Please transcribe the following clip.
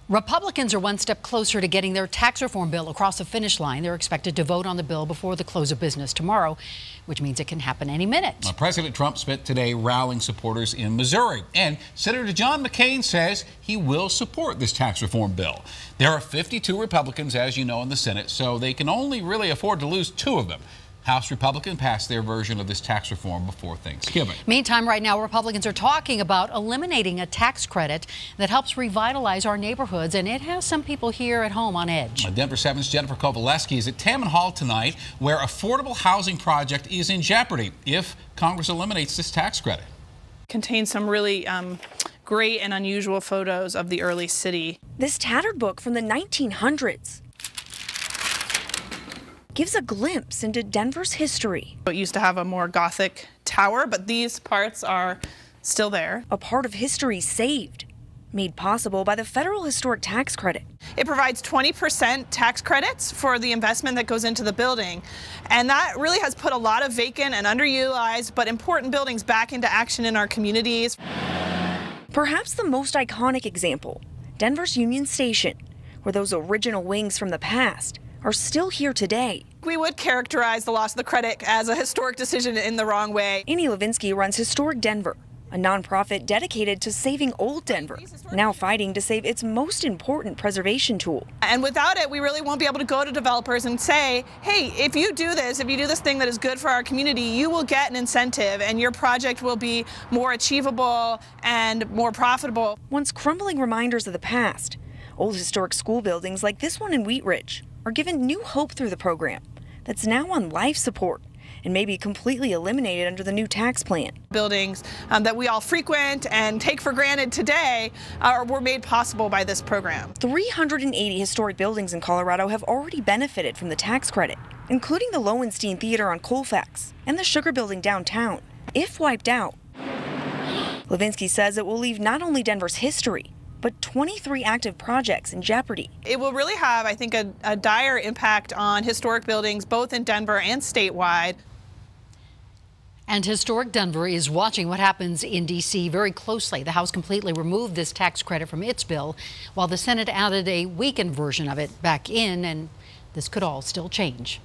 Republicans are one step closer to getting their tax reform bill across the finish line. They're expected to vote on the bill before the close of business tomorrow, which means it can happen any minute. President Trump spent today rallying supporters in Missouri, and Senator John McCain says he will support this tax reform bill. There are 52 Republicans, as you know, in the Senate, so they can only really afford to lose 2 of them. House Republicans passed their version of this tax reform before Thanksgiving. Meantime, right now, Republicans are talking about eliminating a tax credit that helps revitalize our neighborhoods, and it has some people here at home on edge. Denver 7's Jennifer Kovaleski is at Tammon Hall tonight, where affordable housing project is in jeopardy if Congress eliminates this tax credit. Contains some really great and unusual photos of the early city. This tattered book from the 1900s gives a glimpse into Denver's history. It used to have a more Gothic tower, but these parts are still there. A part of history saved, made possible by the federal historic tax credit. It provides 20% tax credits for the investment that goes into the building. And that really has put a lot of vacant and underutilized but important buildings back into action in our communities. Perhaps the most iconic example, Denver's Union Station, where those original wings from the past are still here today. We would characterize the loss of the credit as a historic decision in the wrong way. Annie Levinsky runs Historic Denver, a nonprofit dedicated to saving old Denver, now fighting to save its most important preservation tool. And without it, we really won't be able to go to developers and say, hey, if you do this thing that is good for our community, you will get an incentive and your project will be more achievable and more profitable. Once crumbling reminders of the past, old historic school buildings like this one in Wheat Ridge are given new hope through the program that's now on life support and may be completely eliminated under the new tax plan. Buildings that we all frequent and take for granted today were made possible by this program. 380 historic buildings in Colorado have already benefited from the tax credit, including the Lowenstein Theater on Colfax and the Sugar Building downtown. If wiped out, Levinsky says it will leave not only Denver's history, but 23 active projects in jeopardy. It will really have, I think, a dire impact on historic buildings, both in Denver and statewide. And Historic Denver is watching what happens in D.C. very closely. The House completely removed this tax credit from its bill, while the Senate added a weakened version of it back in, and this could all still change.